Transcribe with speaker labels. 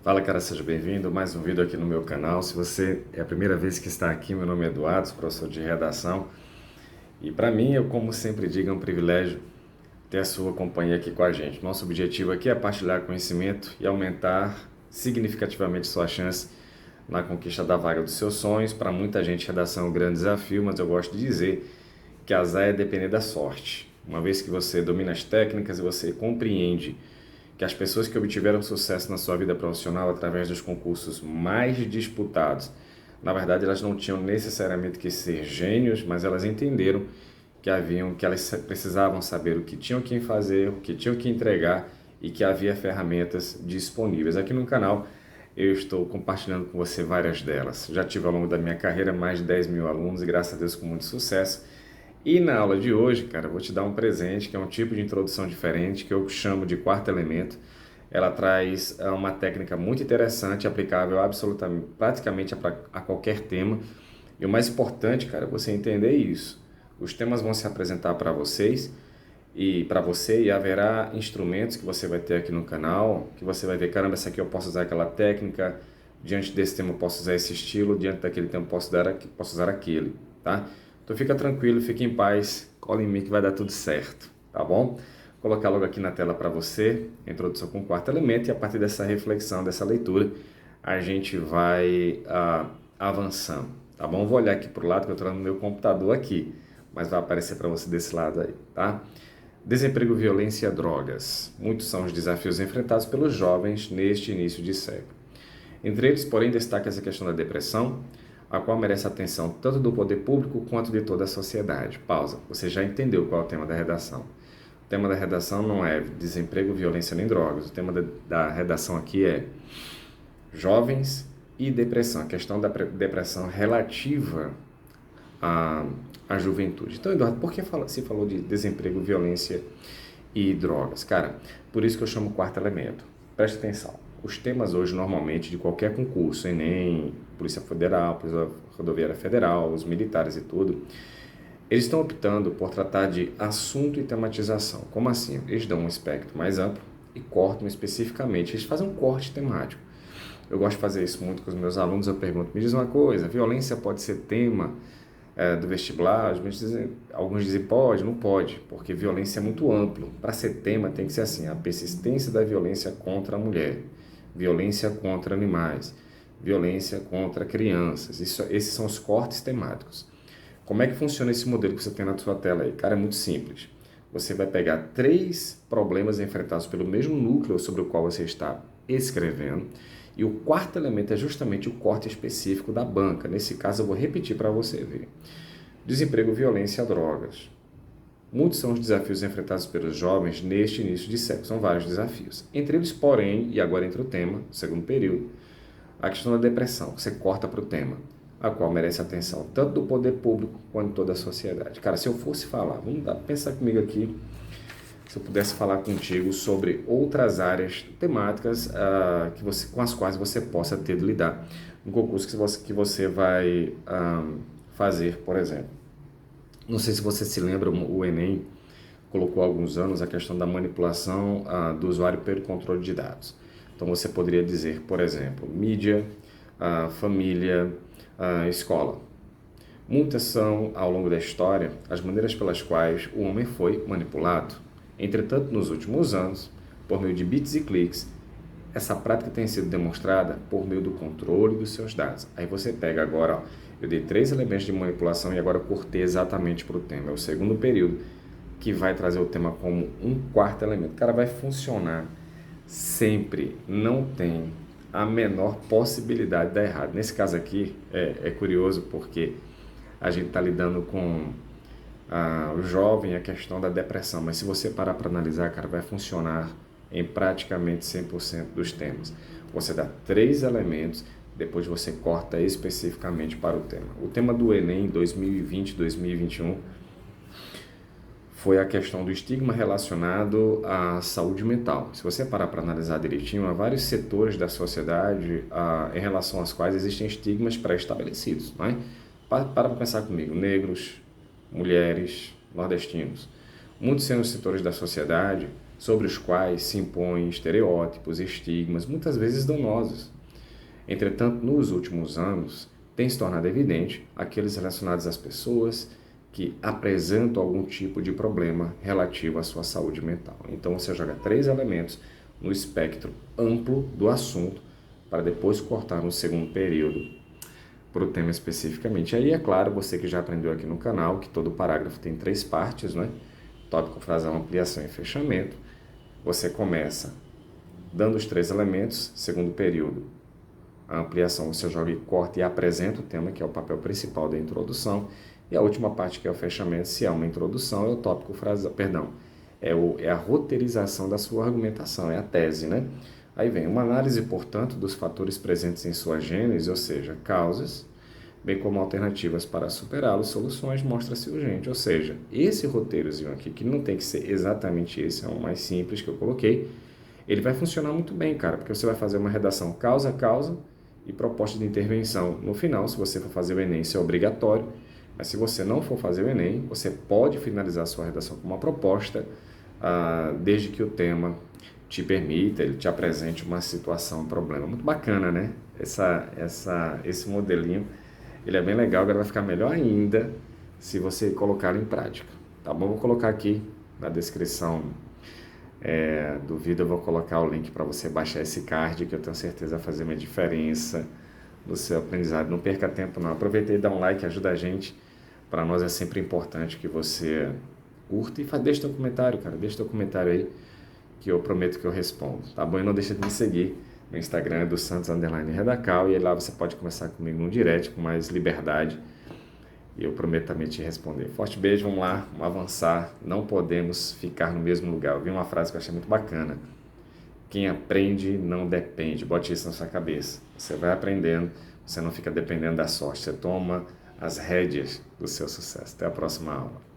Speaker 1: Fala, cara, seja bem-vindo a mais um vídeo aqui no meu canal. Se você é a primeira vez que está aqui, meu nome é Eduardo, sou professor de redação. E para mim, eu como sempre digo, é um privilégio ter a sua companhia aqui com a gente. Nosso objetivo aqui é partilhar conhecimento e aumentar significativamente sua chance na conquista da vaga dos seus sonhos. Para muita gente, redação é um grande desafio, mas eu gosto de dizer que azar é depender da sorte. Uma vez que você domina as técnicas e você compreende que as pessoas que obtiveram sucesso na sua vida profissional através dos concursos mais disputados, na verdade elas não tinham necessariamente que ser gênios, mas elas entenderam que elas precisavam saber o que tinham que fazer, o que tinham que entregar e que havia ferramentas disponíveis. Aqui no canal eu estou compartilhando com você várias delas. Já tive ao longo da minha carreira mais de 10 mil alunos e graças a Deus com muito sucesso. E na aula de hoje, cara, eu vou te dar um presente que é um tipo de introdução diferente que eu chamo de quarto elemento. Ela traz uma técnica muito interessante, aplicável absolutamente, praticamente a qualquer tema. E o mais importante, cara, é você entender isso. Os temas vão se apresentar para vocês e para você e haverá instrumentos que você vai ter aqui no canal, que você vai ver, caramba, essa aqui eu posso usar aquela técnica, diante desse tema eu posso usar esse estilo, diante daquele tema eu posso usar aquele, tá? Então fica tranquilo, fique em paz, cola em mim que vai dar tudo certo, tá bom? Vou colocar logo aqui na tela para você, a introdução com o quarto elemento, e a partir dessa reflexão, dessa leitura, a gente vai avançando, tá bom? Vou olhar aqui para o lado, que eu estou no meu computador aqui, mas vai aparecer para você desse lado aí, tá? Desemprego, violência, drogas. Muitos são os desafios enfrentados pelos jovens neste início de século. Entre eles, porém, destaca-se a questão da depressão, a qual merece atenção tanto do poder público quanto de toda a sociedade. Pausa. Você já entendeu qual é o tema da redação. O tema da redação não é desemprego, violência nem drogas. O tema da redação aqui é jovens e depressão. A questão da depressão relativa à juventude. Então, Eduardo, por que se falou de desemprego, violência e drogas? Cara, por isso que eu chamo o quarto elemento. Preste atenção. Os temas hoje, normalmente, de qualquer concurso, Enem, Polícia Federal, Polícia Rodoviária Federal, os militares e tudo, eles estão optando por tratar de assunto e tematização. Como assim? Eles dão um espectro mais amplo e cortam especificamente. Eles fazem um corte temático. Eu gosto de fazer isso muito com os meus alunos. Eu pergunto, me diz uma coisa, violência pode ser tema do vestibular? Alguns dizem pode, não pode, porque violência é muito amplo. Para ser tema tem que ser assim, a persistência da violência contra a mulher, violência contra animais, violência contra crianças. Esses são os cortes temáticos. Como é que funciona esse modelo que você tem na sua tela aí? Cara, é muito simples. Você vai pegar 3 problemas enfrentados pelo mesmo núcleo sobre o qual você está escrevendo, e o quarto elemento é justamente o corte específico da banca. Nesse caso, eu vou repetir para você ver. Desemprego, violência, drogas. Muitos são os desafios enfrentados pelos jovens neste início de século. São vários desafios. Entre eles, porém, e agora entra o tema, o segundo período, a questão da depressão, que você corta para o tema, a qual merece atenção tanto do poder público quanto de toda a sociedade. Cara, se eu fosse falar, pensar comigo aqui, se eu pudesse falar contigo sobre outras áreas temáticas com as quais você possa ter de lidar no concurso que você vai fazer, por exemplo. Não sei se você se lembra, o Enem colocou há alguns anos a questão da manipulação do usuário pelo controle de dados. Então você poderia dizer, por exemplo, mídia, família, escola. Muitas são, ao longo da história, as maneiras pelas quais o homem foi manipulado. Entretanto, nos últimos anos, por meio de bits e cliques, essa prática tem sido demonstrada por meio do controle dos seus dados. Aí você pega agora, ó, eu dei 3 elementos de manipulação e agora eu cortei exatamente para o tema. É o segundo período que vai trazer o tema como um quarto elemento. Cara, vai funcionar sempre, não tem a menor possibilidade de dar errado. Nesse caso aqui, é curioso porque a gente está lidando com o jovem, a questão da depressão, mas se você parar para analisar, cara, vai funcionar em praticamente 100% dos temas. Você dá 3 elementos, depois você corta especificamente para o tema. O tema do Enem 2020-2021 foi a questão do estigma relacionado à saúde mental. Se você parar para analisar direitinho, há vários setores da sociedade em relação aos quais existem estigmas pré-estabelecidos, não é? Para pensar comigo, negros, mulheres, nordestinos. Muitos são os setores da sociedade sobre os quais se impõem estereótipos, estigmas, muitas vezes danosos. Entretanto, nos últimos anos, tem se tornado evidente aqueles relacionados às pessoas que apresentam algum tipo de problema relativo à sua saúde mental. Então, você joga 3 elementos no espectro amplo do assunto para depois cortar no segundo período para o tema especificamente. Aí, é claro, você que já aprendeu aqui no canal que todo parágrafo tem 3 partes, né? Tópico, frasal, ampliação e fechamento. Você começa dando os 3 elementos, segundo período, a ampliação você joga e corta e apresenta o tema, que é o papel principal da introdução, e a última parte, que é o fechamento, se é uma introdução, é o tópico, frasal, perdão, é a roteirização da sua argumentação, é a tese, né? Aí vem uma análise, portanto, dos fatores presentes em sua gênese, ou seja, causas, bem como alternativas para superá-los, soluções, mostra-se urgente. Ou seja, esse roteirozinho aqui, que não tem que ser exatamente esse, é o mais simples que eu coloquei, ele vai funcionar muito bem, cara, porque você vai fazer uma redação causa a causa e proposta de intervenção. No final, se você for fazer o Enem, isso é obrigatório, mas se você não for fazer o Enem, você pode finalizar a sua redação com uma proposta, desde que o tema te permita, ele te apresente uma situação, um problema. Muito bacana, né? Esse modelinho, ele é bem legal, agora vai ficar melhor ainda se você colocar em prática. Tá bom? Vou colocar aqui na descrição do vídeo, eu vou colocar o link para você baixar esse card, que eu tenho certeza vai fazer uma diferença no seu aprendizado. Não perca tempo não, aproveita e dá um like, ajuda a gente. Para nós é sempre importante que você curta e deixe teu comentário, cara, deixa teu comentário aí, que eu prometo que eu respondo, tá bom? E não deixa de me seguir no Instagram, é do Santos_Redacal, e aí lá você pode conversar comigo no direct com mais liberdade, e eu prometo também te responder. Forte beijo, vamos lá, vamos avançar, não podemos ficar no mesmo lugar. Eu vi uma frase que eu achei muito bacana: quem aprende não depende. Bote isso na sua cabeça. Você vai aprendendo, você não fica dependendo da sorte, você toma as rédeas do seu sucesso. Até a próxima aula.